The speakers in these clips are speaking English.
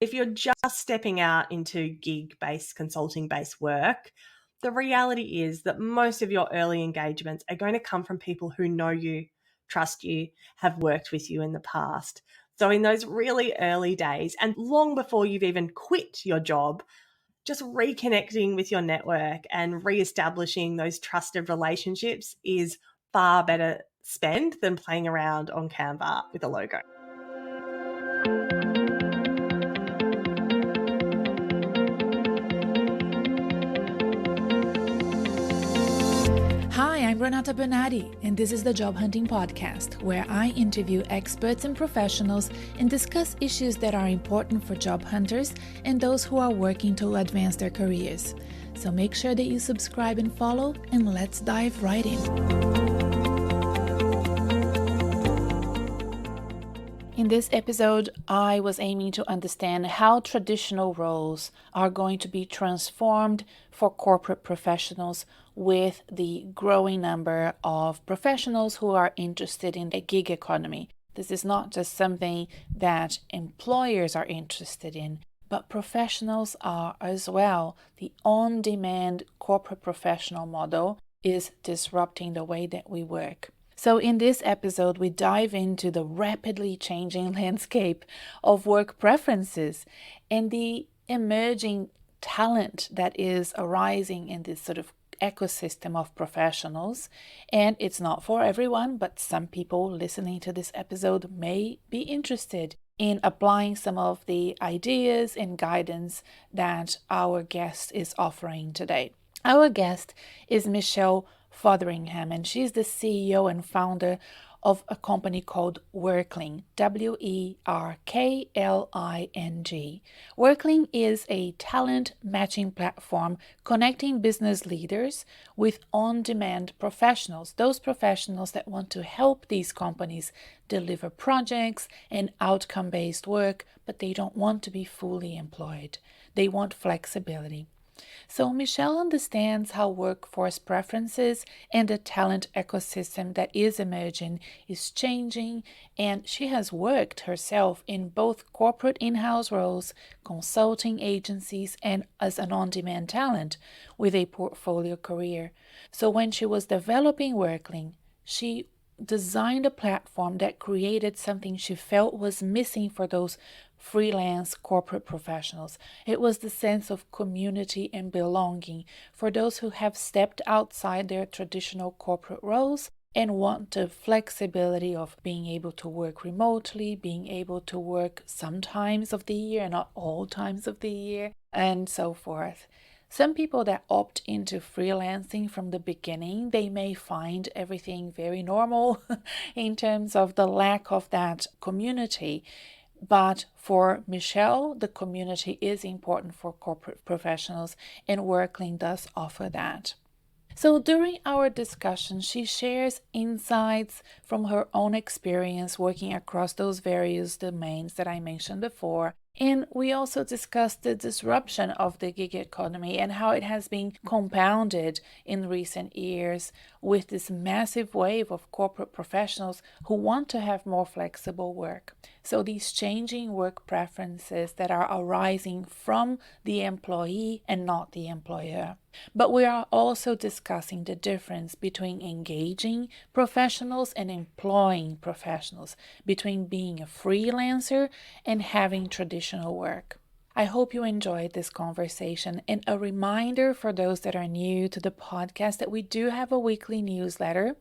If you're just stepping out into gig-based, consulting-based work, the reality is that most of your early engagements are going to come from people who know you, trust you, have worked with you in the past. So in those really early days, and long before you've even quit your job, just reconnecting with your network and reestablishing those trusted relationships is far better spent than playing around on Canva with a logo. Hi, I'm Renata Bernardi, and this is the Job Hunting Podcast, where I interview experts and professionals and discuss issues that are important for job hunters and those who are working to advance their careers. So make sure that you subscribe and follow, and let's dive right in. In this episode, I was aiming to understand how traditional roles are going to be transformed for corporate professionals with the growing number of professionals who are interested in the gig economy. This is not just something that employers are interested in, but professionals are as well. The on-demand corporate professional model is disrupting the way that we work. So in this episode, we dive into the rapidly changing landscape of work preferences and the emerging talent that is arising in this sort of ecosystem of professionals. And it's not for everyone, but some people listening to this episode may be interested in applying some of the ideas and guidance that our guest is offering today. Our guest is Michelle Fotheringham, and she's the CEO and founder of a company called Werkling, Werkling. Werkling is a talent matching platform connecting business leaders with on-demand professionals, those professionals that want to help these companies deliver projects and outcome-based work, but they don't want to be fully employed. They want flexibility. So Michelle understands how workforce preferences and the talent ecosystem that is emerging is changing, and she has worked herself in both corporate in-house roles, consulting agencies, and as an on-demand talent with a portfolio career. So when she was developing Werkling, she designed a platform that created something she felt was missing for those freelance corporate professionals. It was the sense of community and belonging for those who have stepped outside their traditional corporate roles and want the flexibility of being able to work remotely, being able to work some times of the year, not all times of the year, and so forth. Some people that opt into freelancing from the beginning, they may find everything very normal in terms of the lack of that community. But for Michelle, the community is important for corporate professionals, and Werkling does offer that. So during our discussion, she shares insights from her own experience working across those various domains that I mentioned before. And we also discussed the disruption of the gig economy and how it has been compounded in recent years with this massive wave of corporate professionals who want to have more flexible work. So these changing work preferences that are arising from the employee and not the employer. But we are also discussing the difference between engaging professionals and employing professionals, between being a freelancer and having traditional work. I hope you enjoyed this conversation, and a reminder for those that are new to the podcast that we do have a weekly newsletter.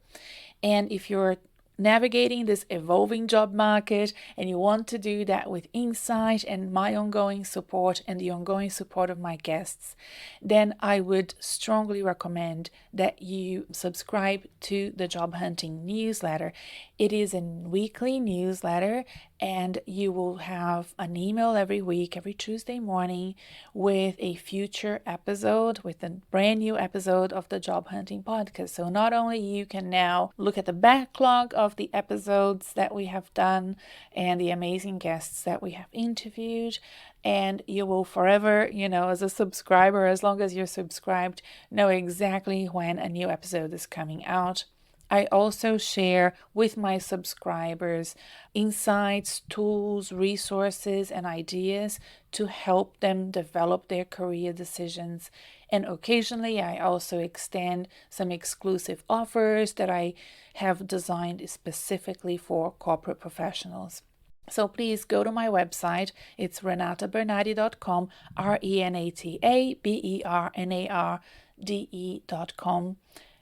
And if you're navigating this evolving job market and you want to do that with insight and my ongoing support and the ongoing support of my guests, then I would strongly recommend that you subscribe to the Job Hunting newsletter. It is a weekly newsletter, and you will have an email every week, every Tuesday morning, with a future episode, with a brand new episode of the Job Hunting podcast. So not only you can now look at the backlog of the episodes that we have done and the amazing guests that we have interviewed, and you will forever, as a subscriber, as long as you're subscribed, know exactly when a new episode is coming out. I also share with my subscribers insights, tools, resources, and ideas to help them develop their career decisions. And occasionally, I also extend some exclusive offers that I have designed specifically for corporate professionals. So please go to my website. It's renatabernardi.com, RENATABERNARDE.com.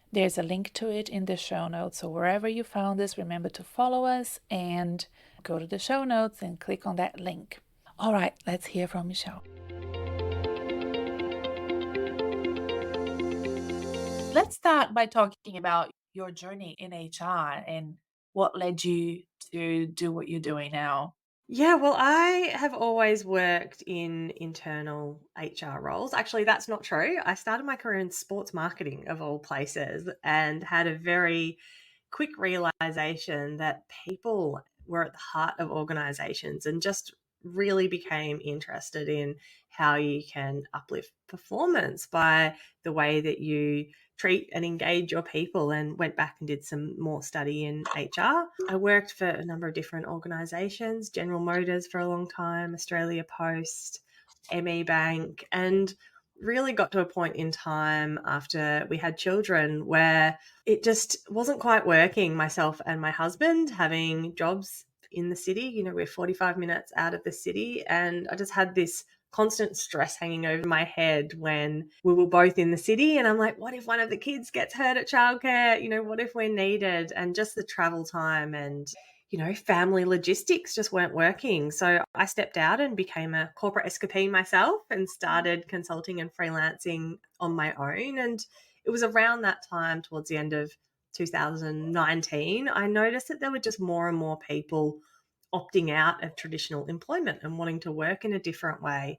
There's a link to it in the show notes. So wherever you found this, remember to follow us and go to the show notes and click on that link. All right, let's hear from Michelle. Let's start by talking about your journey in HR and what led you to do what you're doing now. Yeah, well, I have always worked in internal HR roles. Actually, that's not true. I started my career in sports marketing, of all places, and had a very quick realization that people were at the heart of organizations, and just really became interested in how you can uplift performance by the way that you treat and engage your people, and went back and did some more study in HR. I worked for a number of different organizations, General Motors for a long time, Australia Post, ME Bank, and really got to a point in time after we had children where it just wasn't quite working, myself and my husband having jobs in the city. You know, we're 45 minutes out of the city, and I just had this constant stress hanging over my head when we were both in the city. And I'm like, what if one of the kids gets hurt at childcare? You know, what if we're needed? And just the travel time and, you know, family logistics just weren't working. So I stepped out and became a corporate escapee myself and started consulting and freelancing on my own. And it was around that time, towards the end of 2019, I noticed that there were just more and more people opting out of traditional employment and wanting to work in a different way.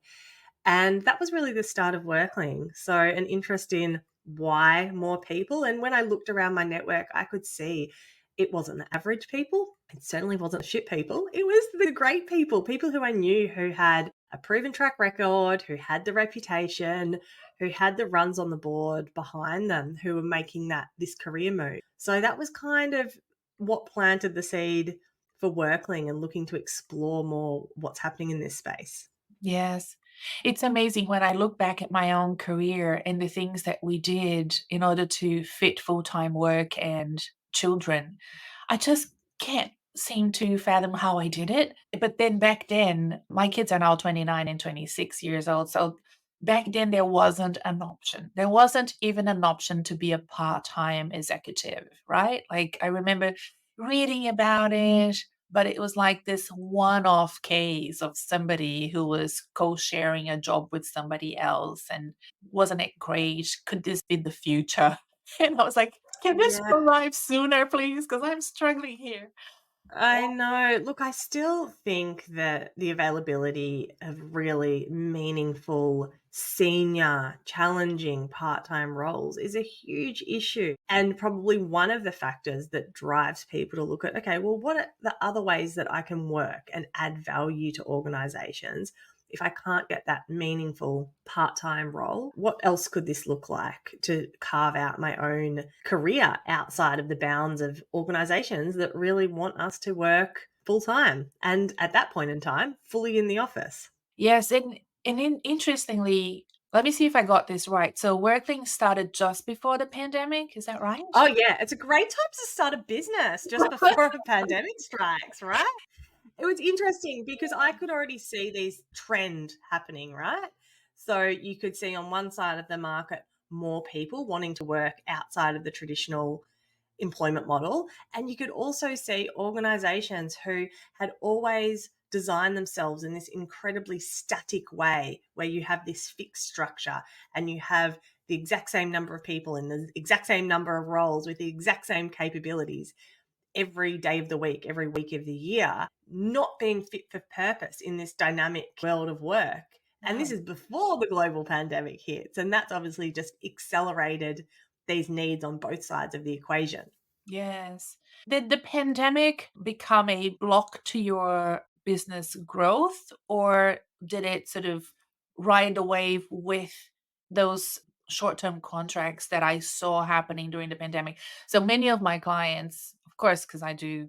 And that was really the start of Werkling. So, an interest in why more people. And when I looked around my network, I could see it wasn't the average people. It certainly wasn't shit people. It was the great people, people who I knew who had a proven track record, who had the reputation, who had the runs on the board behind them, who were making this career move. So that was kind of what planted the seed for Werkling and looking to explore more what's happening in this space. Yes. It's amazing when I look back at my own career and the things that we did in order to fit full-time work and children. I just can't seem to fathom how I did it. But then back then, my kids are now 29 and 26 years old. So back then, there wasn't an option. There wasn't even an option to be a part-time executive, right? Like I remember reading about it, but it was like this one-off case of somebody who was co-sharing a job with somebody else, and wasn't it great? Could this be the future? And I was like, "Can this Yeah, arrive sooner, please? Because I'm struggling here." I know. Look, I still think that the availability of really meaningful, senior, challenging part time roles is a huge issue, and probably one of the factors that drives people to look at, okay, well, what are the other ways that I can work and add value to organizations? If I can't get that meaningful part time role, what else could this look like to carve out my own career outside of the bounds of organizations that really want us to work full time? And at that point in time, fully in the office. Yes, interestingly, let me see if I got this right. So Workling started just before the pandemic, is that right? Oh, yeah. It's a great time to start a business just before a pandemic strikes, right? It was interesting because I could already see these trend happening, right? So you could see on one side of the market more people wanting to work outside of the traditional employment model. And you could also see organizations who had always designed themselves in this incredibly static way where you have this fixed structure and you have the exact same number of people in the exact same number of roles with the exact same capabilities every day of the week, every week of the year, not being fit for purpose in this dynamic world of work. And this No. is before the global pandemic hits. And that's obviously just accelerated these needs on both sides of the equation. Yes. Did the pandemic become a block to your business growth, or did it sort of ride a wave with those short-term contracts that I saw happening during the pandemic. So many of my clients, of course, because I do,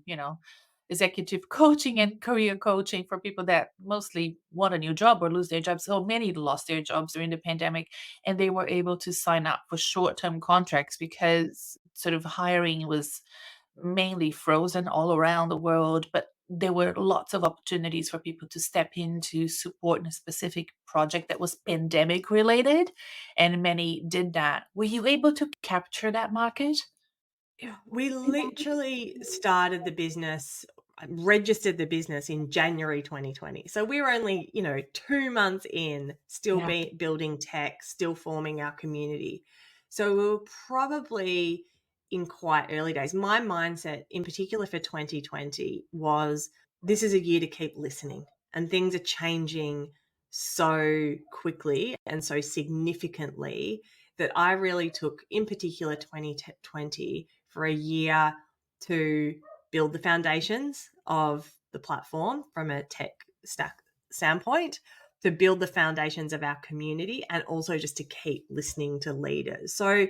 executive coaching and career coaching for people that mostly want a new job or lose their jobs. So many lost their jobs during the pandemic, and they were able to sign up for short-term contracts because sort of hiring was mainly frozen all around the world, but there were lots of opportunities for people to step in to support in a specific project that was pandemic related, and many did that. Were you able to capture that market? Yeah, we literally started the business, registered the business in January 2020. So we were only, 2 months in, still Yeah. building tech, still forming our community. So we were probably in quite early days. My mindset, in particular for 2020, was this is a year to keep listening, and things are changing so quickly and so significantly that I really took, in particular, 2020 for a year to build the foundations of the platform from a tech stack standpoint, to build the foundations of our community, and also just to keep listening to leaders. So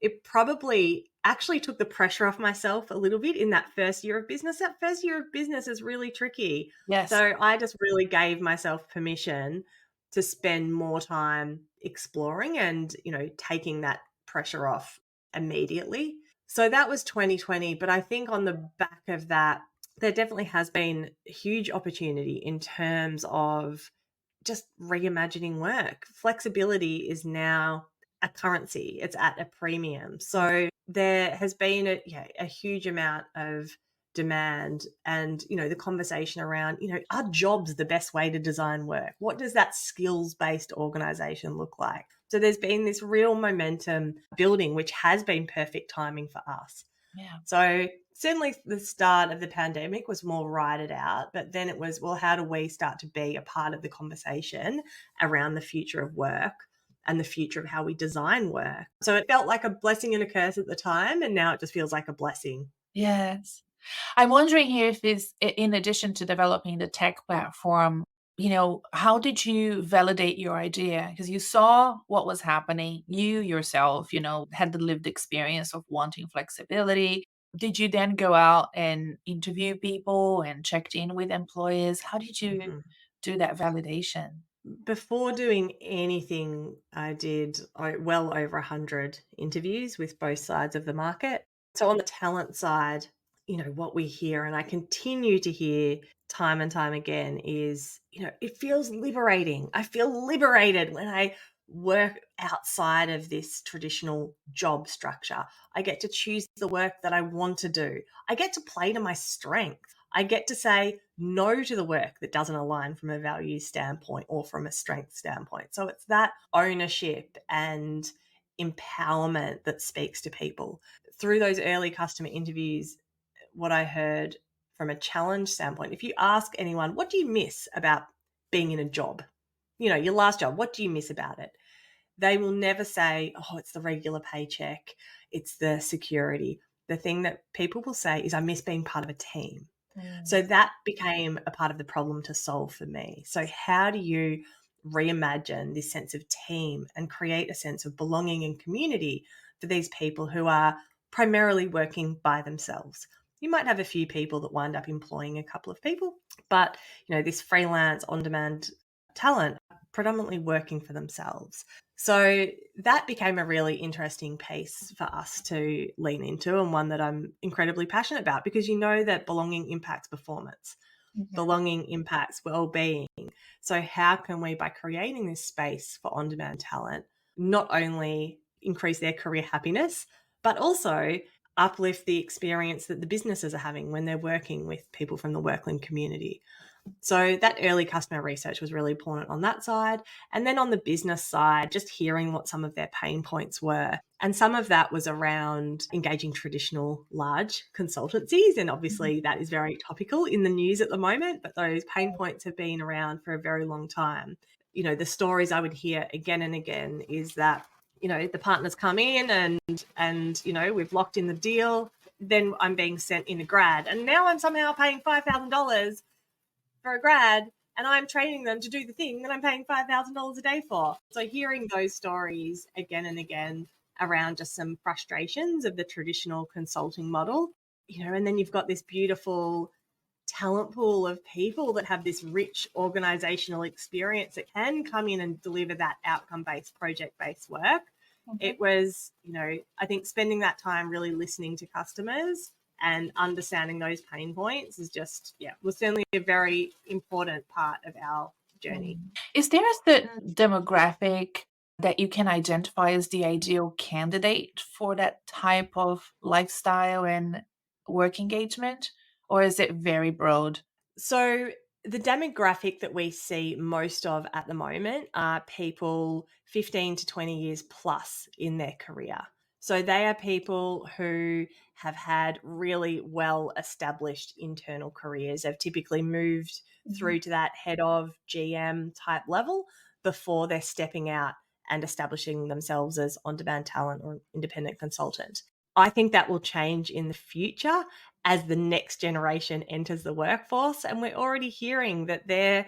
it probably actually took the pressure off myself a little bit in that first year of business. That first year of business is really tricky. Yes. So I just really gave myself permission to spend more time exploring and, taking that pressure off immediately. So that was 2020. But I think on the back of that, there definitely has been a huge opportunity in terms of just reimagining work. Flexibility is now a currency, it's at a premium. So there has been a huge amount of demand, and the conversation around, are jobs the best way to design work? What does that skills based organization look like? So there's been this real momentum building, which has been perfect timing for us. Yeah. So certainly the start of the pandemic was more ride it out, but then it was, well, how do we start to be a part of the conversation around the future of work and the future of how we design work? So it felt like a blessing and a curse at the time, and now it just feels like a blessing. Yes. I'm wondering here if this, in addition to developing the tech platform, how did you validate your idea? Because you saw what was happening. You yourself, had the lived experience of wanting flexibility. Did you then go out and interview people and checked in with employers? How did you Mhm. do that validation? Before doing anything, I did well over 100 interviews with both sides of the market. So on the talent side, what we hear, and I continue to hear time and time again, is, it feels liberating. I feel liberated when I work outside of this traditional job structure. I get to choose the work that I want to do. I get to play to my strengths. I get to say no to the work that doesn't align from a value standpoint or from a strength standpoint. So it's that ownership and empowerment that speaks to people. Through those early customer interviews, what I heard from a challenge standpoint, if you ask anyone, what do you miss about being in a job? Your last job, what do you miss about it? They will never say, oh, it's the regular paycheck, it's the security. The thing that people will say is, I miss being part of a team. Mm. So that became a part of the problem to solve for me. So how do you reimagine this sense of team and create a sense of belonging and community for these people who are primarily working by themselves? You might have a few people that wind up employing a couple of people, but this freelance on-demand talent are predominantly working for themselves. So that became a really interesting piece for us to lean into, and one that I'm incredibly passionate about, because that belonging impacts performance. Mhm. Belonging impacts well-being. So how can we, by creating this space for on-demand talent, not only increase their career happiness, but also uplift the experience that the businesses are having when they're working with people from the Werkling community? So that early customer research was really important on that side. And then on the business side, just hearing what some of their pain points were. And some of that was around engaging traditional large consultancies. And obviously that is very topical in the news at the moment, but those pain points have been around for a very long time. The stories I would hear again and again is that, the partners come in and we've locked in the deal. Then I'm being sent in a grad, and now I'm somehow paying $5,000 for a grad, and I'm training them to do the thing that I'm paying $5,000 a day for. So hearing those stories again and again around just some frustrations of the traditional consulting model, and then you've got this beautiful talent pool of people that have this rich organizational experience that can come in and deliver that outcome-based, project-based work. It was, I think spending that time really listening to customers and understanding those pain points is just, was certainly a very important part of our journey. Is there a certain demographic that you can identify as the ideal candidate for that type of lifestyle and work engagement, or is it very broad? So the demographic that we see most of at the moment are people 15 to 20 years plus in their career. So they are people who have had really well established internal careers. They've typically moved through to that head of GM type level before they're stepping out and establishing themselves as on-demand talent or independent consultant. I think that will change in the future as the next generation enters the workforce. And we're already hearing that they're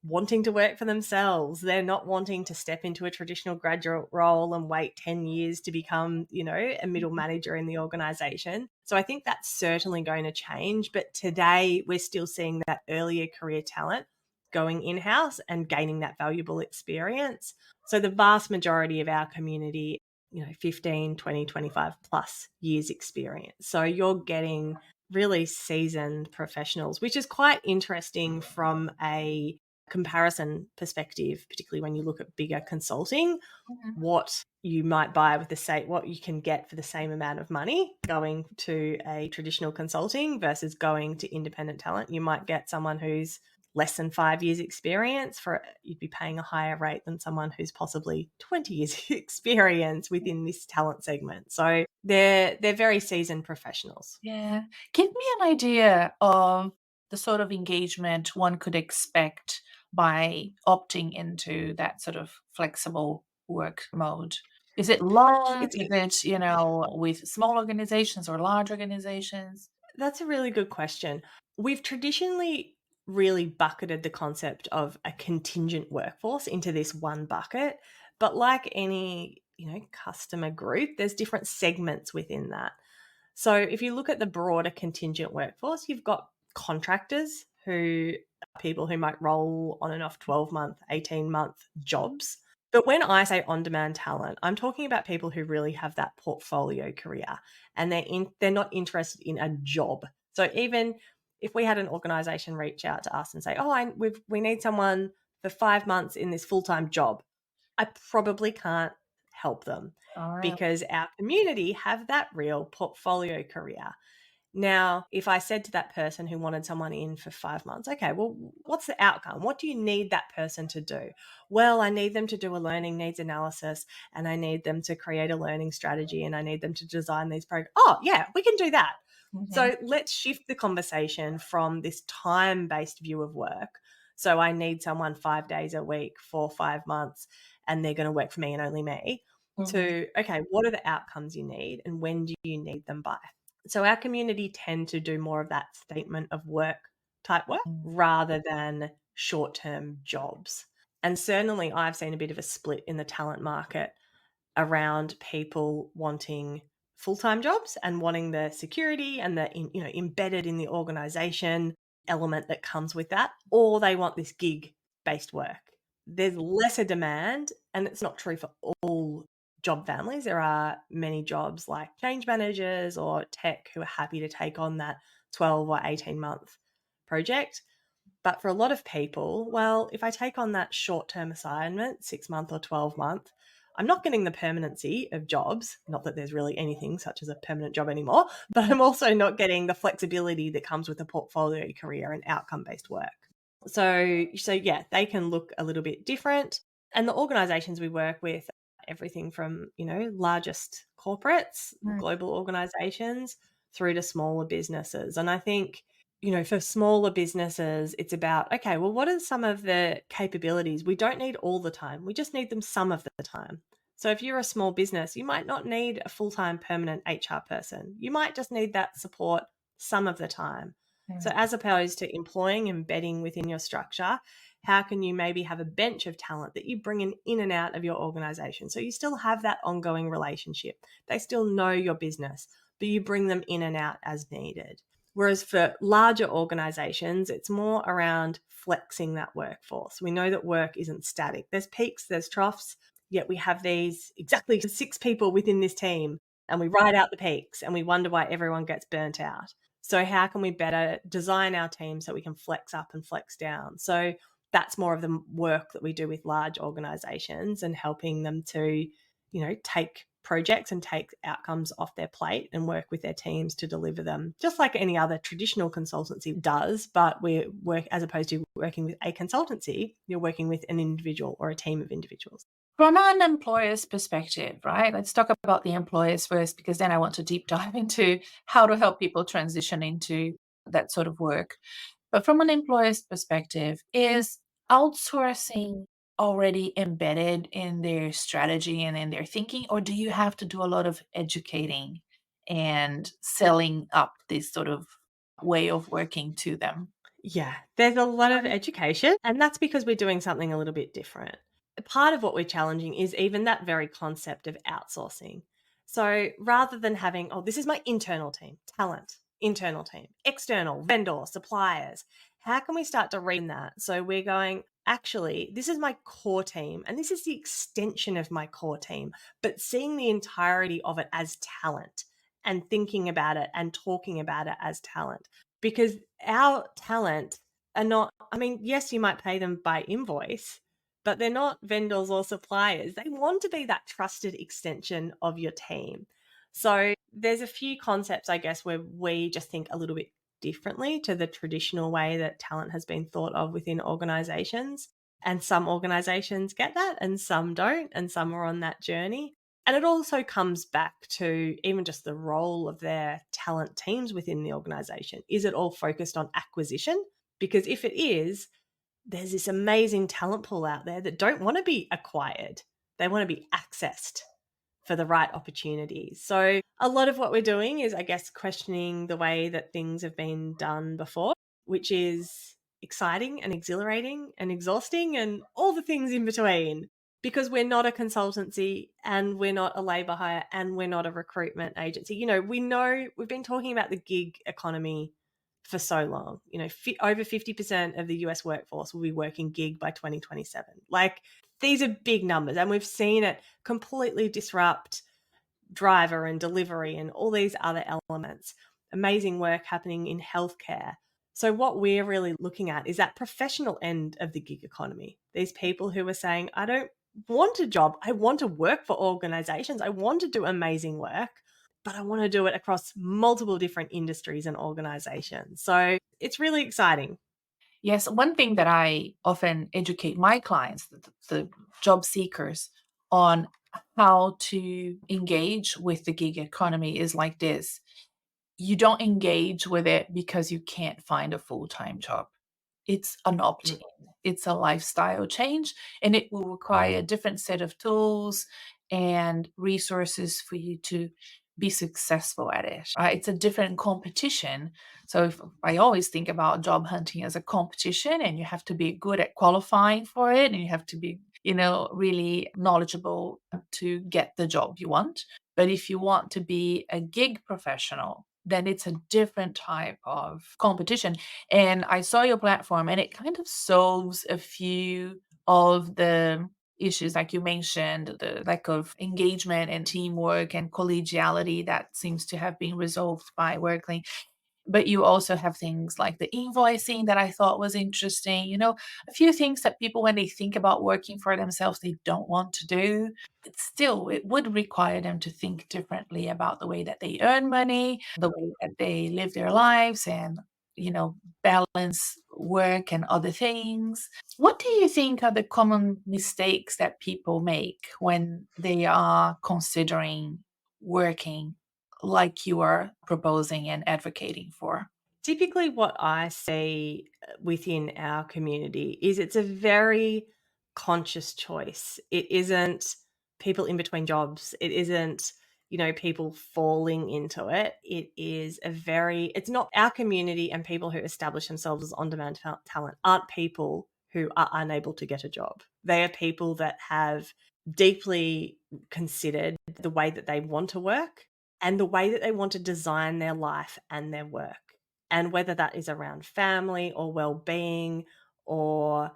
wanting to work for themselves. They're not wanting to step into a traditional graduate role and wait 10 years to become, a middle manager in the organization. So I think that's certainly going to change. But today we're still seeing that earlier career talent going in-house and gaining that valuable experience. So the vast majority of our community, 15, 20, 25 plus years experience. So you're getting really seasoned professionals, which is quite interesting from a comparison perspective, particularly when you look at bigger consulting, what you might buy with what you can get for the same amount of money going to a traditional consulting versus going to independent talent. You might get someone who's less than 5 years experience you'd be paying a higher rate than someone who's possibly 20 years experience within this talent segment. So they're very seasoned professionals. Yeah. Give me an idea of the sort of engagement one could expect by opting into that sort of flexible work mode. Is it large? It's Is it, with small organizations or large organizations? That's a really good question. We've traditionally really bucketed the concept of a contingent workforce into this one bucket, but like any, customer group, there's different segments within that. So if you look at the broader contingent workforce, you've got contractors who are people who might roll on and off 12-month, 18-month jobs. But when I say on-demand talent, I'm talking about people who really have that portfolio career and they're not interested in a job. So even if we had an organization reach out to us and say, we need someone for 5 months in this full-time job, I probably can't help them All right. because our community have that real portfolio career. Now, if I said to that person who wanted someone in for 5 months, okay, well, what's the outcome? What do you need that person to do? Well, I need them to do a learning needs analysis and I need them to create a learning strategy and I need them to design these programs. Oh, yeah, we can do that. So let's shift the conversation from this time-based view of work. So I need someone 5 days a week for 5 months and they're going to work for me and only me to, okay, what are the outcomes you need and when do you need them by? So our community tend to do more of that statement of work type work rather than short-term jobs. And certainly I've seen a bit of a split in the talent market around people wanting full-time jobs and wanting the security and the embedded in the organization element that comes with that, or they want this gig-based work. There's lesser demand, and it's not true for all job families. There are many jobs like change managers or tech who are happy to take on that 12 or 18-month project. But for a lot of people, well, if I take on that short-term assignment, 6-month or 12-month, I'm not getting the permanency of jobs, not that there's really anything such as a permanent job anymore, but I'm also not getting the flexibility that comes with a portfolio career and outcome-based work. So yeah, they can look a little bit different. And the organizations we work with, everything from, largest corporates, global organizations, through to smaller businesses. And I think, for smaller businesses, it's about, okay, well, what are some of the capabilities? We don't need all the time. We just need them some of the time. So if you're a small business, you might not need a full-time permanent HR person. You might just need that support some of the time. So as opposed to embedding within your structure, How can you maybe have a bench of talent that you bring in and out of your organization? So you still have that ongoing relationship. They still know your business, but you bring them in and out as needed. Whereas for larger organizations, it's more around flexing that workforce. We know that work isn't static. There's peaks, there's troughs, yet we have these exactly 6 people within this team, and we ride out the peaks and we wonder why everyone gets burnt out. So how can we better design our team so we can flex up and flex down? So that's more of the work that we do with large organizations and helping them to, take projects and take outcomes off their plate and work with their teams to deliver them, just like any other traditional consultancy does. But we work, as opposed to working with a consultancy, you're working with an individual or a team of individuals. From an employer's perspective, right? Let's talk about the employers first, because then I want to deep dive into how to help people transition into that sort of work. But from an employer's perspective, is outsourcing already embedded in their strategy and in their thinking, or do you have to do a lot of educating and selling up this sort of way of working to them? Yeah, there's a lot of education, and that's because we're doing something a little bit different. Part of what we're challenging is even that very concept of outsourcing. So rather than having, oh, this is my internal team, talent, internal team, external, vendor, suppliers, how can we start to read that? So we're going, actually, this is my core team, and this is the extension of my core team, but seeing the entirety of it as talent and thinking about it and talking about it as talent. Because our talent are not, I mean, yes, you might pay them by invoice, but they're not vendors or suppliers. They want to be that trusted extension of your team. So there's a few concepts, I guess, where we just think a little bit differently to the traditional way that talent has been thought of within organizations. And some organizations get that and some don't, and some are on that journey. And it also comes back to even just the role of their talent teams within the organization. Is it all focused on acquisition? Because if it is, there's this amazing talent pool out there that don't want to be acquired. They want to be accessed for the right opportunities. So a lot of what we're doing is, I guess, questioning the way that things have been done before, which is exciting and exhilarating and exhausting and all the things in between, because we're not a consultancy and we're not a labor hire and we're not a recruitment agency. We know we've been talking about the gig economy for so long. Over 50% of the US workforce will be working gig by 2027. Like, these are big numbers, and we've seen it completely disrupt driver and delivery and all these other elements. Amazing work happening in healthcare. So what we're really looking at is that professional end of the gig economy. These people who are saying, I don't want a job. I want to work for organizations. I want to do amazing work, but I want to do it across multiple different industries and organizations. So it's really exciting. Yes, one thing that I often educate my clients, the job seekers, on how to engage with the gig economy is like this. You don't engage with it because you can't find a full-time job. It's an opt-in. Mm. It's a lifestyle change, and it will require a different set of tools and resources for you to be successful at it. It's a different competition. So if I always think about job hunting as a competition, and you have to be good at qualifying for it, and you have to be, really knowledgeable to get the job you want. But if you want to be a gig professional, then it's a different type of competition. And I saw your platform, and it kind of solves a few of the issues, like you mentioned, the lack of engagement and teamwork and collegiality that seems to have been resolved by Werkling. But you also have things like the invoicing that I thought was interesting. A few things that people, when they think about working for themselves, they don't want to do. But still, it would require them to think differently about the way that they earn money, the way that they live their lives, and, balance work and other things. What do you think are the common mistakes that people make when they are considering working like you are proposing and advocating for? Typically, what I see within our community is it's a very conscious choice. It isn't people in between jobs. It isn't, people falling into it. It's not our community, and people who establish themselves as on demand talent aren't people who are unable to get a job. They are people that have deeply considered the way that they want to work and the way that they want to design their life and their work. And whether that is around family or well-being or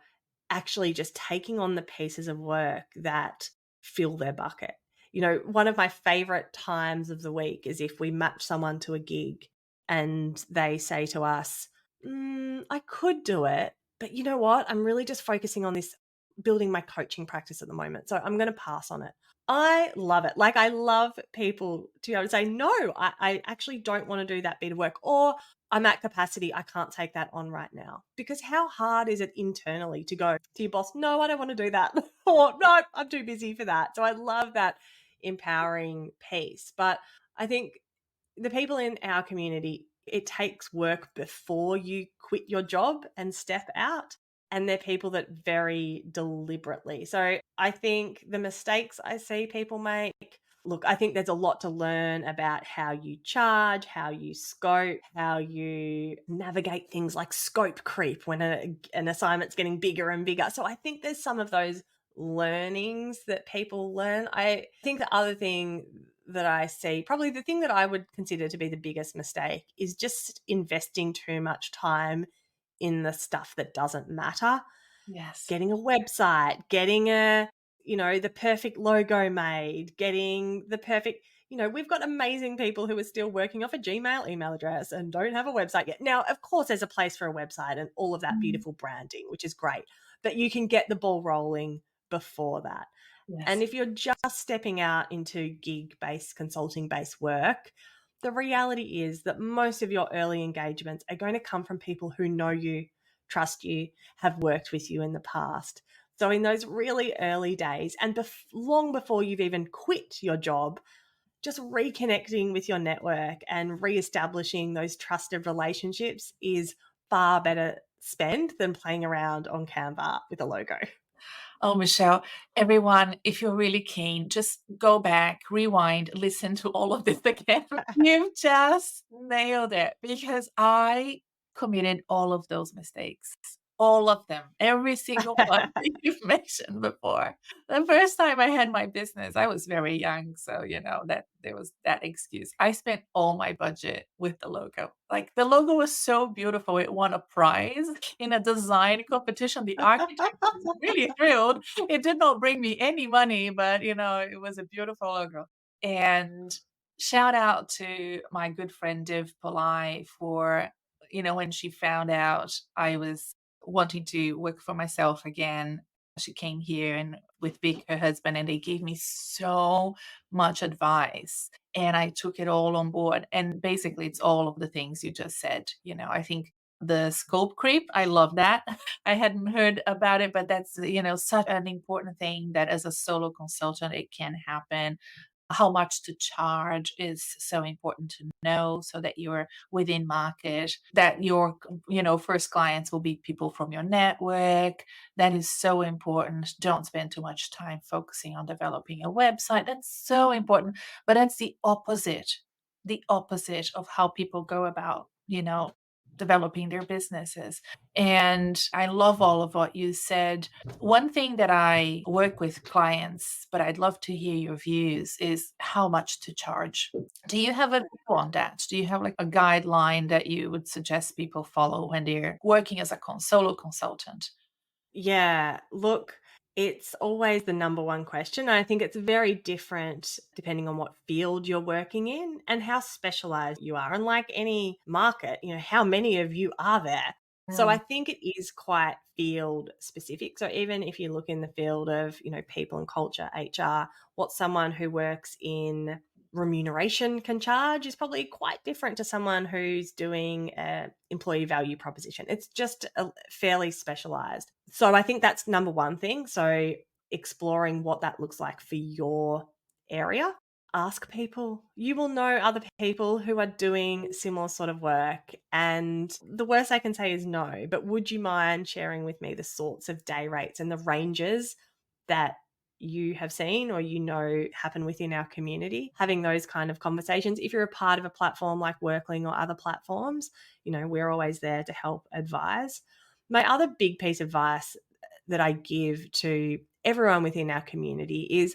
actually just taking on the pieces of work that fill their bucket. One of my favorite times of the week is if we match someone to a gig and they say to us, I could do it, but you know what? I'm really just focusing on this, building my coaching practice at the moment. So I'm going to pass on it. I love it. Like, I love people to be able to say, no, I actually don't want to do that bit of work, or I'm at capacity. I can't take that on right now. Because how hard is it internally to go to your boss, no, I don't want to do that, or no, I'm too busy for that. So I love that empowering piece. But I think the people in our community, it takes work before you quit your job and step out. And they're people that very deliberately. So I think the mistakes I see people make, look, I think there's a lot to learn about how you charge, how you scope, how you navigate things like scope creep when an assignment's getting bigger and bigger. So I think there's some of those learnings that people learn. I think the other thing that I see, probably the thing that I would consider to be the biggest mistake, is just investing too much time in the stuff that doesn't matter. Yes. Getting a website, getting the perfect logo made, getting the perfect, we've got amazing people who are still working off a Gmail email address and don't have a website yet. Now, of course, there's a place for a website and all of that beautiful branding, which is great, but you can get the ball rolling before that. Yes. And if you're just stepping out into gig-based, consulting-based work, the reality is that most of your early engagements are going to come from people who know you, trust you, have worked with you in the past. So in those really early days, and long before you've even quit your job, just reconnecting with your network and reestablishing those trusted relationships is far better spent than playing around on Canva with a logo. Oh, Michelle, everyone, if you're really keen, just go back, rewind, listen to all of this again. You've just nailed it, because I committed all of those mistakes. All of them, every single one that you've mentioned before. The first time I had my business, I was very young, so that there was that excuse. I spent all my budget with the logo. Like, the logo was so beautiful, it won a prize in a design competition. The architect was really thrilled. It did not bring me any money, but it was a beautiful logo. And shout out to my good friend Div Pillai for, when she found out I was wanting to work for myself again. She came here and with Vic, her husband, and they gave me so much advice. And I took it all on board. And basically, it's all of the things you just said. I think the scope creep, I love that. I hadn't heard about it, but that's, such an important thing that as a solo consultant, it can happen. How much to charge is so important to know, so that you're within market, that your first clients will be people from your network. That is so important. Don't spend too much time focusing on developing a website. That's so important, but that's the opposite of how people go about developing their businesses. And I love all of what you said. One thing that I work with clients, but I'd love to hear your views, is how much to charge. Do you have a view on that? Do you have like a guideline that you would suggest people follow when they're working as a solo consultant? Yeah, look, it's always the number one question. I think it's very different depending on what field you're working in and how specialized you are. And like any market, how many of you are there? So I Mm. think it is quite field specific. So even if you look in the field of, people and culture, HR, what someone who works in remuneration can charge is probably quite different to someone who's doing an employee value proposition. It's just fairly specialized. So I think that's number one thing. So exploring what that looks like for your area. Ask people. You will know other people who are doing similar sort of work. And the worst I can say is no. But would you mind sharing with me the sorts of day rates and the ranges that you have seen or happen within our community? Having those kind of conversations. If you're a part of a platform like Werkling or other platforms, we're always there to help advise. My other big piece of advice that I give to everyone within our community is,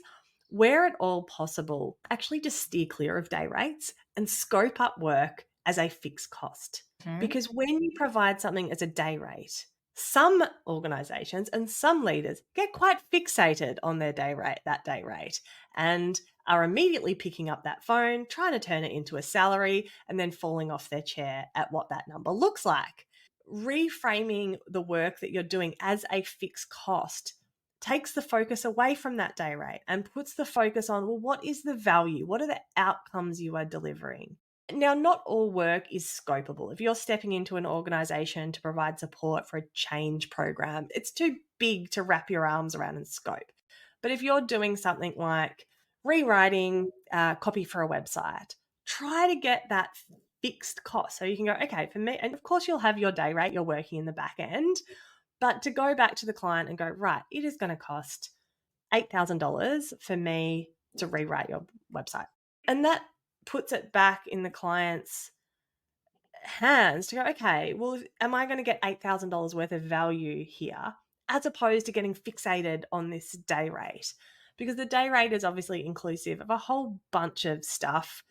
where at all possible, actually just steer clear of day rates and scope up work as a fixed cost. Mhm. Because when you provide something as a day rate, some organizations and some leaders get quite fixated on their day rate, that day rate, and are immediately picking up that phone, trying to turn it into a salary, and then falling off their chair at what that number looks like. Reframing the work that you're doing as a fixed cost takes the focus away from that day rate and puts the focus on, well, what is the value? What are the outcomes you are delivering? Now, not all work is scopable. If you're stepping into an organization to provide support for a change program, it's too big to wrap your arms around and scope. But if you're doing something like rewriting copy for a website, try to get that fixed cost. So you can go, okay, for me, and of course you'll have your day rate, you're working in the back end, but to go back to the client and go, right, it is going to cost $8,000 for me to rewrite your website. And that puts it back in the client's hands to go, okay, well, am I going to get $8,000 worth of value here as opposed to getting fixated on this day rate? Because the day rate is obviously inclusive of a whole bunch of stuff,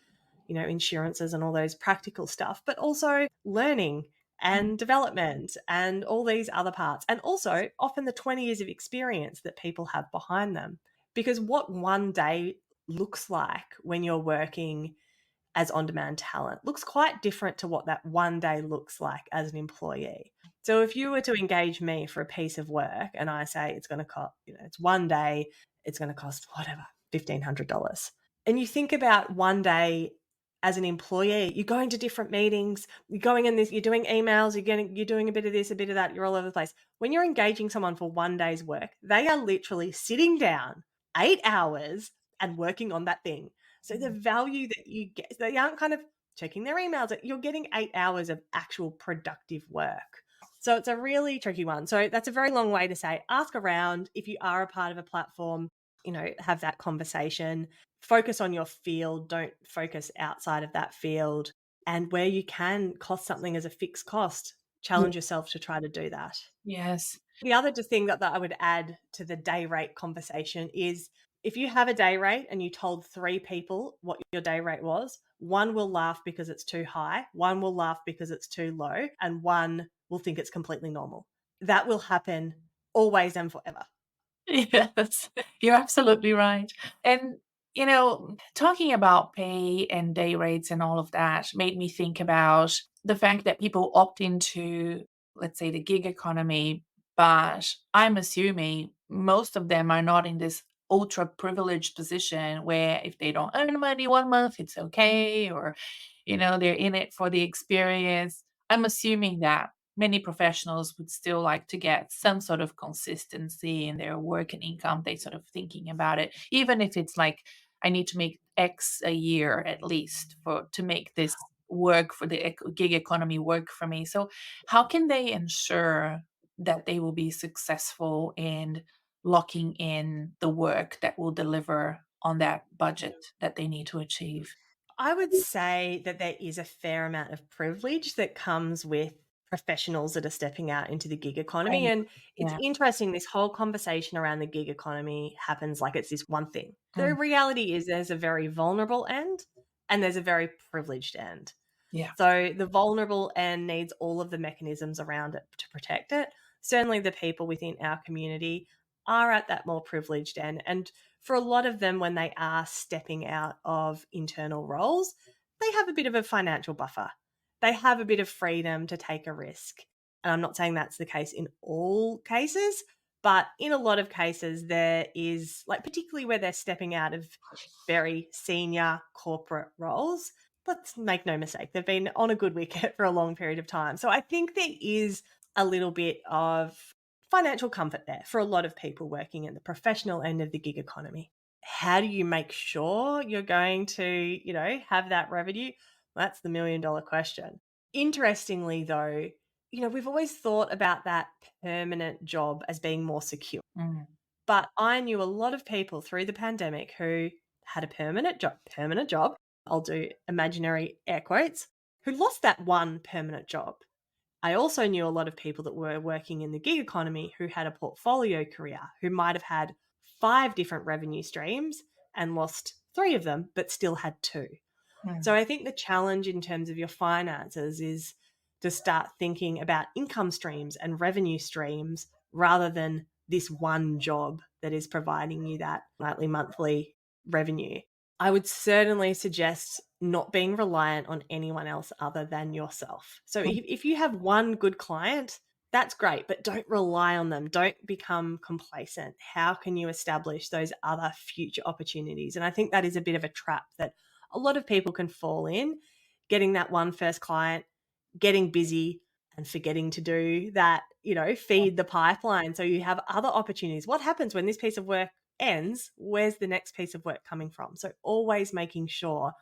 insurances and all those practical stuff, but also learning and development and all these other parts. And also often the 20 years of experience that people have behind them. Because what one day looks like when you're working as on-demand talent looks quite different to what that one day looks like as an employee. So if you were to engage me for a piece of work and I say it's going to cost, it's one day, it's going to cost whatever, $1,500. And you think about one day as an employee, you're going to different meetings, you're going in this, you're doing emails, you're doing a bit of this, a bit of that, you're all over the place. When you're engaging someone for one day's work, they are literally sitting down 8 hours and working on that thing. So the value that you get, they aren't kind of checking their emails. You're getting 8 hours of actual productive work. So it's a really tricky one. So that's a very long way to say, ask around. If you are a part of a platform, have that conversation. Focus on your field. Don't focus outside of that field. And where you can cost something as a fixed cost, Yeah. challenge yourself to try to do that. Yes. The other just thing that I would add to the day rate conversation is, if you have a day rate and you told 3 people what your day rate was, one will laugh because it's too high, one will laugh because it's too low, and one will think it's completely normal. That will happen always and forever. Yes, you're absolutely right. And, talking about pay and day rates and all of that made me think about the fact that people opt into, let's say, the gig economy, but I'm assuming most of them are not in this ultra privileged position where if they don't earn money 1 month, it's okay, or, they're in it for the experience. I'm assuming that many professionals would still like to get some sort of consistency in their work and income. They sort of thinking about it, even if it's like, I need to make X a year at least for to make this work for the gig economy work for me. So how can they ensure that they will be successful in locking in the work that will deliver on that budget that they need to achieve? I would say that there is a fair amount of privilege that comes with professionals that are stepping out into the gig economy. Right. And it's Yeah. interesting, this whole conversation around the gig economy happens like it's this one thing. The Mm. reality is there's a very vulnerable end and there's a very privileged end. Yeah. So the vulnerable end needs all of the mechanisms around it to protect it. Certainly, the people within our community are at that more privileged end. And for a lot of them, when they are stepping out of internal roles, they have a bit of a financial buffer. They have a bit of freedom to take a risk. And I'm not saying that's the case in all cases, but in a lot of cases, there is, like, particularly where they're stepping out of very senior corporate roles, let's make no mistake, they've been on a good wicket for a long period of time. So I think there is a little bit of financial comfort there for a lot of people working in the professional end of the gig economy. How do you make sure you're going to, have that revenue? That's the $1,000,000 question. Interestingly, though, we've always thought about that permanent job as being more secure. Mm. But I knew a lot of people through the pandemic who had a permanent job. I'll do imaginary air quotes, who lost that one permanent job. I also knew a lot of people that were working in the gig economy who had a portfolio career, who might have had 5 different revenue streams and lost 3 of them, but still had 2. So Mm. I think the challenge in terms of your finances is to start thinking about income streams and revenue streams rather than this one job that is providing you that nightly, monthly revenue. I would certainly suggest not being reliant on anyone else other than yourself. So if you have one good client, that's great, but don't rely on them. Don't become complacent. How can you establish those other future opportunities? And I think that is a bit of a trap that a lot of people can fall in, getting that one first client, getting busy and forgetting to do that, feed the pipeline so you have other opportunities. What happens when this piece of work ends? Where's the next piece of work coming from? So always making sure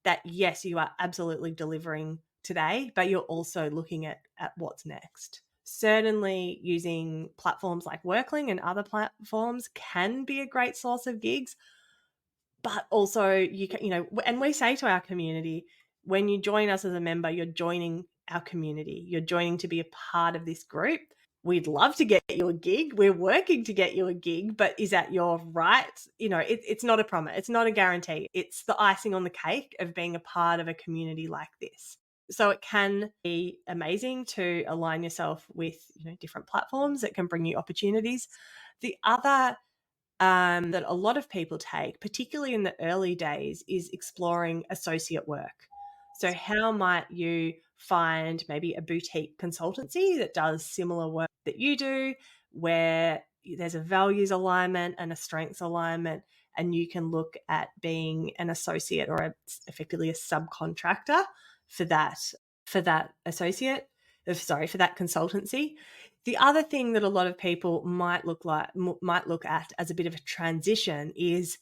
that, yes, you are absolutely delivering today, but you're also looking at what's next. Certainly using platforms like Werkling and other platforms can be a great source of gigs, but also you can, and we say to our community, when you join us as a member, you're joining our community. You're joining to be a part of this group. We'd love to get you a gig. We're working to get you a gig, but is that your right? It's not a promise. It's not a guarantee. It's the icing on the cake of being a part of a community like this. So it can be amazing to align yourself with, different platforms that can bring you opportunities. The other that a lot of people take, particularly in the early days, is exploring associate work. So, how might you find maybe a boutique consultancy that does similar work that you do, where there's a values alignment and a strengths alignment, and you can look at being an associate or effectively a subcontractor for that associate, for that consultancy. The other thing that a lot of people might look at as a bit of a transition is,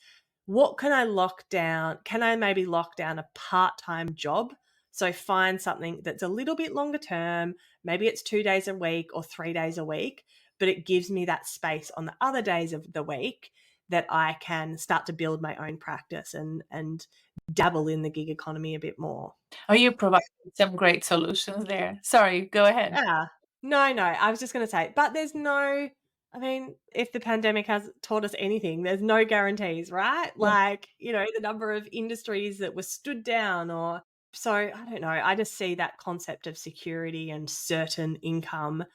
what can I lock down? Can I maybe lock down a part-time job? So find something that's a little bit longer term. Maybe it's 2 days a week or 3 days a week, but it gives me that space on the other days of the week that I can start to build my own practice and dabble in the gig economy a bit more. Oh, you provided some great solutions there. Sorry, go ahead. Yeah. No, no, I was just going to say, but if the pandemic has taught us anything, there's no guarantees, right? Yeah. Like, the number of industries that were stood down so I don't know. I just see that concept of security and certain income,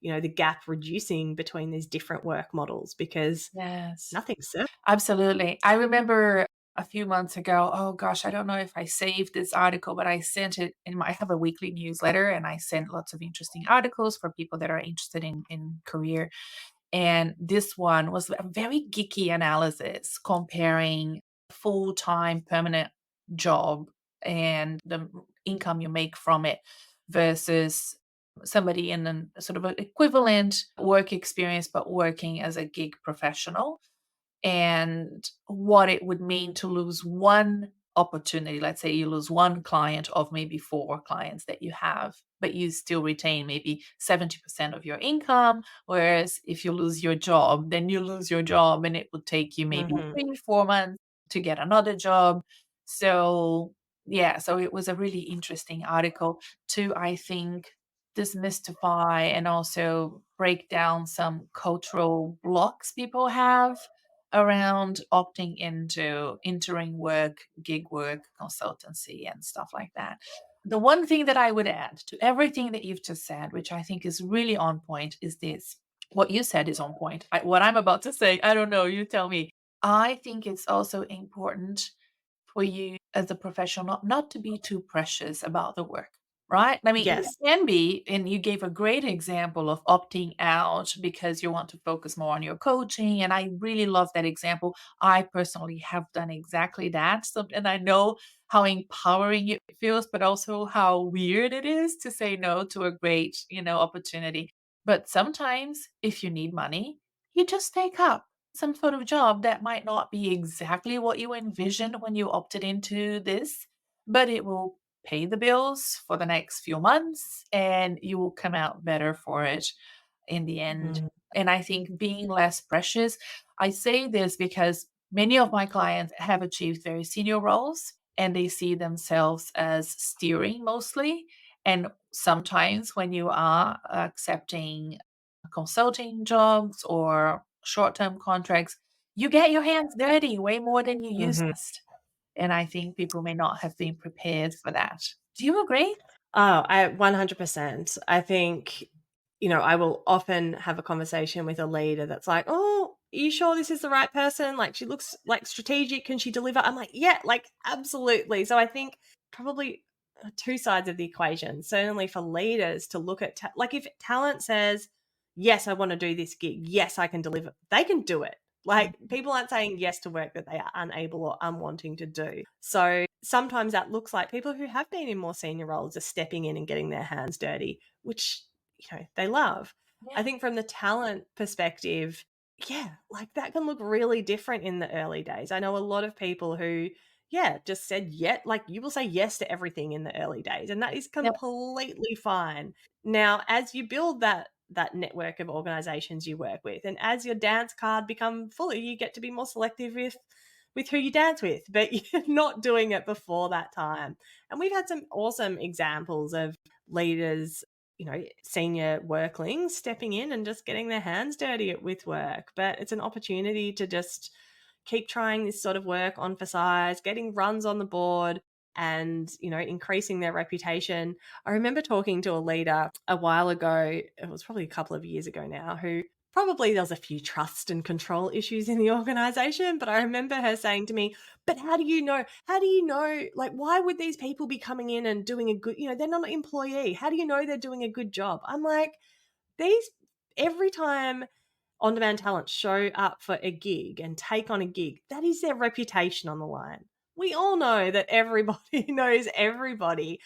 the gap reducing between these different work models because Yes. nothing's certain. Absolutely. I remember a few months ago, oh gosh, I don't know if I saved this article, but I sent it I have a weekly newsletter and I send lots of interesting articles for people that are interested in career. And this one was a very geeky analysis comparing full-time permanent job and the income you make from it versus somebody in a sort of an equivalent work experience, but working as a gig professional, and what it would mean to lose one opportunity. Let's say you lose one client of maybe 4 clients that you have, but you still retain maybe 70% of your income. Whereas if you lose your job, then you lose your job and it would take you maybe Mhm. 3, 4 months to get another job. So, yeah, so it was a really interesting article to, I think, demystify and also break down some cultural blocks people have around opting into interim work, gig work, consultancy, and stuff like that. The one thing that I would add to everything that you've just said, which I think is really on point, is this. What you said is on point. What I'm about to say, I don't know, you tell me. I think it's also important for you as a professional not to be too precious about the work, right? I mean, it Yes. can be, and you gave a great example of opting out because you want to focus more on your coaching. And I really love that example. I personally have done exactly that. So, and I know how empowering it feels, but also how weird it is to say no to a great, opportunity. But sometimes if you need money, you just take up some sort of job that might not be exactly what you envisioned when you opted into this, but it will pay the bills for the next few months and you will come out better for it in the end. Mm. And I think being less precious, I say this because many of my clients have achieved very senior roles and they see themselves as steering mostly. And sometimes when you are accepting consulting jobs or short-term contracts, you get your hands dirty way more than you used Mhm. to. And I think people may not have been prepared for that. Do you agree? Oh, I 100%. I think, I will often have a conversation with a leader that's like, "Oh, are you sure this is the right person? Like, she looks like strategic. Can she deliver?" I'm like, "Yeah, like, absolutely." So I think probably two sides of the equation. Certainly for leaders to look at, like, if talent says, "Yes, I want to do this gig. Yes, I can deliver," they can do it. Like, people aren't saying yes to work that they are unable or unwanting to do. So sometimes that looks like people who have been in more senior roles are stepping in and getting their hands dirty, which, they love. I Yeah. think from the talent perspective, yeah, like that can look really different in the early days. I know a lot of people who, yeah, just said, yeah, like you will say yes to everything in the early days, and that is Yep. completely fine. Now, as you build that network of organizations you work with, and as your dance card become fuller, you get to be more selective with who you dance with, but you're not doing it before that time. And we've had some awesome examples of leaders, senior worklings stepping in and just getting their hands dirty with work. But it's an opportunity to just keep trying this sort of work on for size, getting runs on the board, and increasing their reputation. I remember talking to a leader a while ago, it was probably a couple of years ago now, who probably there was a few trust and control issues in the organization, but I remember her saying to me, "But how do you know? How do you know? Like, why would these people be coming in and doing a good, they're not an employee. How do you know they're doing a good job?" I'm like, these, every time on demand talent show up for a gig and take on a gig, that is their reputation on the line. We all know that everybody knows everybody.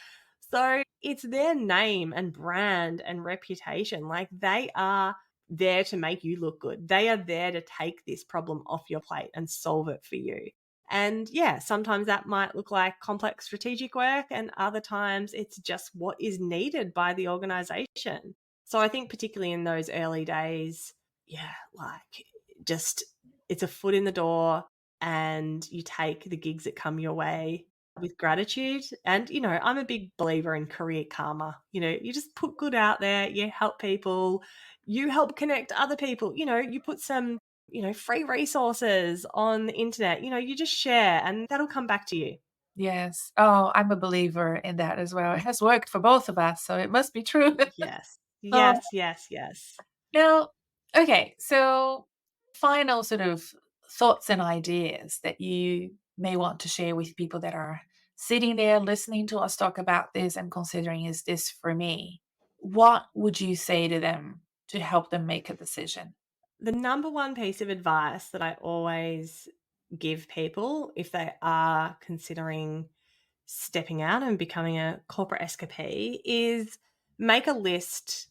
So it's their name and brand and reputation. Like, they are there to make you look good. They are there to take this problem off your plate and solve it for you. And yeah, sometimes that might look like complex strategic work, and other times it's just what is needed by the organization. So I think, particularly in those early days, yeah, like, just it's a foot in the door, and you take the gigs that come your way with gratitude. And, I'm a big believer in career karma. You just put good out there, you help people, you help connect other people, you put some, free resources on the internet, you just share and that'll come back to you. Yes. Oh, I'm a believer in that as well. It has worked for both of us, so it must be true. Yes. Um, Yes, yes, yes. Now, okay, so final sort of thoughts and ideas that you may want to share with people that are sitting there listening to us talk about this and considering, is this for me? What would you say to them to help them make a decision? The number one piece of advice that I always give people if they are considering stepping out and becoming a corporate escapee is make a list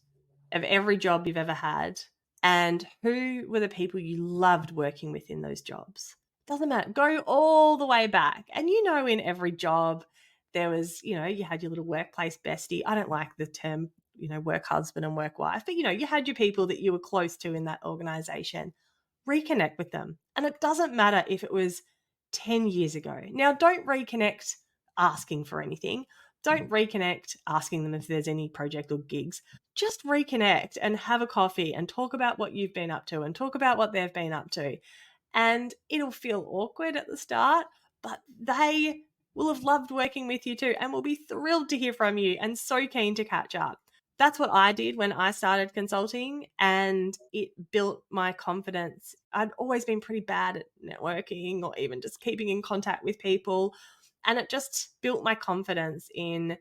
of every job you've ever had and who were the people you loved working with in those jobs. Doesn't matter. Go all the way back. And in every job, there was, you had your little workplace bestie. I don't like the term, work husband and work wife, but you had your people that you were close to in that organization. Reconnect with them. And it doesn't matter if it was 10 years ago. Now, don't reconnect asking for anything. Don't reconnect asking them if there's any project or gigs. Just reconnect and have a coffee and talk about what you've been up to and talk about what they've been up to. And it'll feel awkward at the start, but they will have loved working with you too and will be thrilled to hear from you and so keen to catch up. That's what I did when I started consulting, and it built my confidence. I'd always been pretty bad at networking or even just keeping in contact with people. And it just built my confidence in,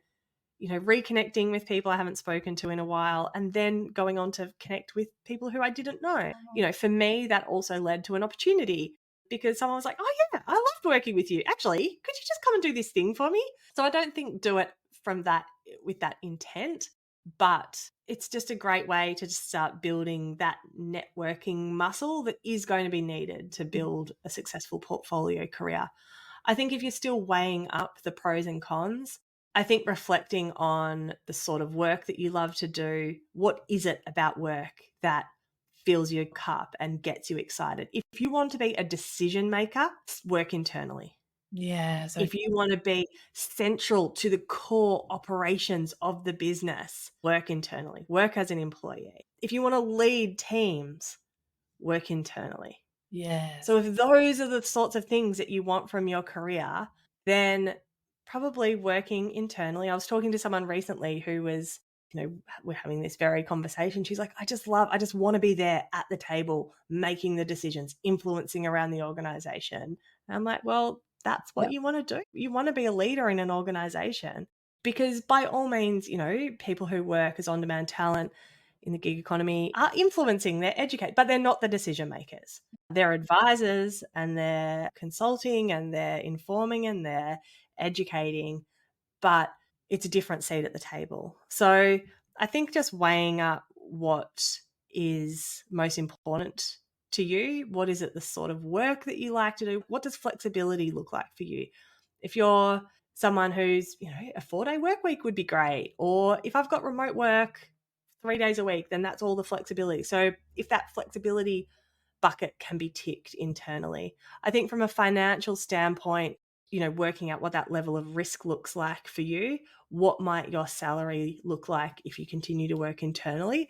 reconnecting with people I haven't spoken to in a while, and then going on to connect with people who I didn't know. For me, that also led to an opportunity because someone was like, "Oh, yeah, I loved working with you. Actually, could you just come and do this thing for me?" So I don't think do it from that with that intent, but it's just a great way to just start building that networking muscle that is going to be needed to build a successful portfolio career. I think if you're still weighing up the pros and cons, I think reflecting on the sort of work that you love to do, what is it about work that fills your cup and gets you excited? If you want to be a decision maker, work internally. Yes. If you want to be central to the core operations of the business, work internally, work as an employee. If you want to lead teams, work internally. Yes. So if those are the sorts of things that you want from your career, then probably working internally. I was talking to someone recently who was, we're having this very conversation. She's like, I just want to be there at the table, making the decisions, influencing around the organization. And I'm like, well, that's what Yep. you want to do. You want to be a leader in an organization because by all means, people who work as on-demand talent in the gig economy are influencing, they're educated, but they're not the decision makers. They're advisors and they're consulting and they're informing and they're educating, but it's a different seat at the table. So I think just weighing up what is most important to you. What is it, the sort of work that you like to do? What does flexibility look like for you? If you're someone who's, a 4-day work week would be great. Or if I've got remote work 3 days a week, then that's all the flexibility. So if that flexibility bucket can be ticked internally. I think from a financial standpoint, working out what that level of risk looks like for you, what might your salary look like if you continue to work internally,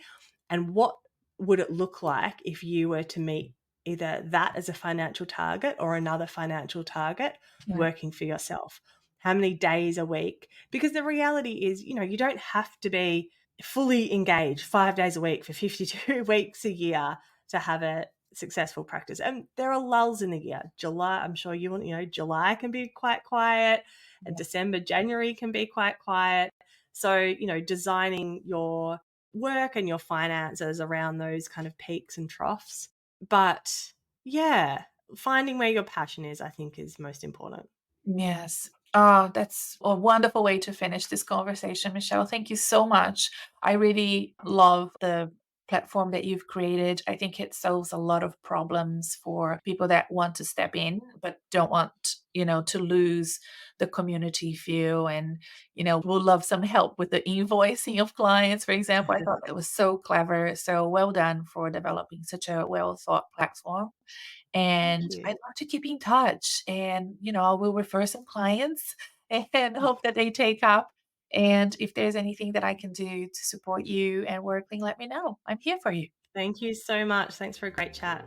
and what would it look like if you were to meet either that as a financial target or another financial target Yeah. working for yourself? How many days a week? Because the reality is, you don't have to be fully engaged 5 days a week for 52 weeks a year to have a successful practice. And there are lulls in the year. July, I'm sure July can be quite quiet, and Yeah. December, January can be quite quiet. So, designing your work and your finances around those kind of peaks and troughs. But yeah, finding where your passion is, I think, is most important. Yes. That's a wonderful way to finish this conversation, Michelle. Thank you so much. I really love the platform that you've created. I think it solves a lot of problems for people that want to step in but don't want, to lose the community feel and, will love some help with the invoicing of clients, for example. I thought that was so clever. So well done for developing such a well thought platform. Thank And I'd you. love to keep in touch and, I will refer some clients and hope that they take up. And if there's anything that I can do to support you and Workling, let me know. I'm here for you. Thank you so much. Thanks for a great chat.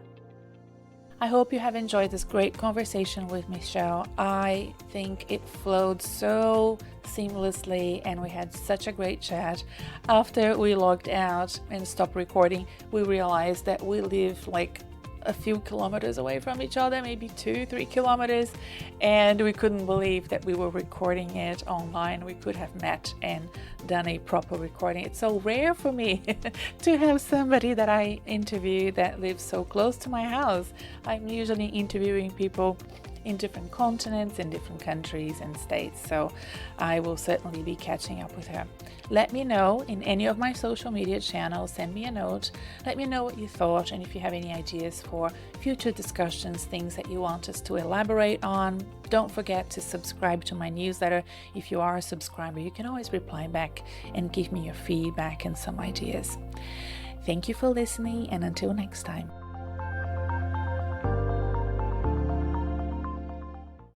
I hope you have enjoyed this great conversation with Michelle. I think it flowed so seamlessly and we had such a great chat. After we logged out and stopped recording, we realized that we live like a few kilometers away from each other, maybe 2-3 kilometers, and we couldn't believe that we were recording it online. We could have met and done a proper recording. It's so rare for me to have somebody that I interview that lives so close to my house. I'm usually interviewing people in different continents, in different countries and states. So I will certainly be catching up with her. Let me know in any of my social media channels, send me a note, let me know what you thought, and if you have any ideas for future discussions, things that you want us to elaborate on. Don't forget to subscribe to my newsletter. If you are a subscriber, you can always reply back and give me your feedback and some ideas. Thank you for listening, and until next time.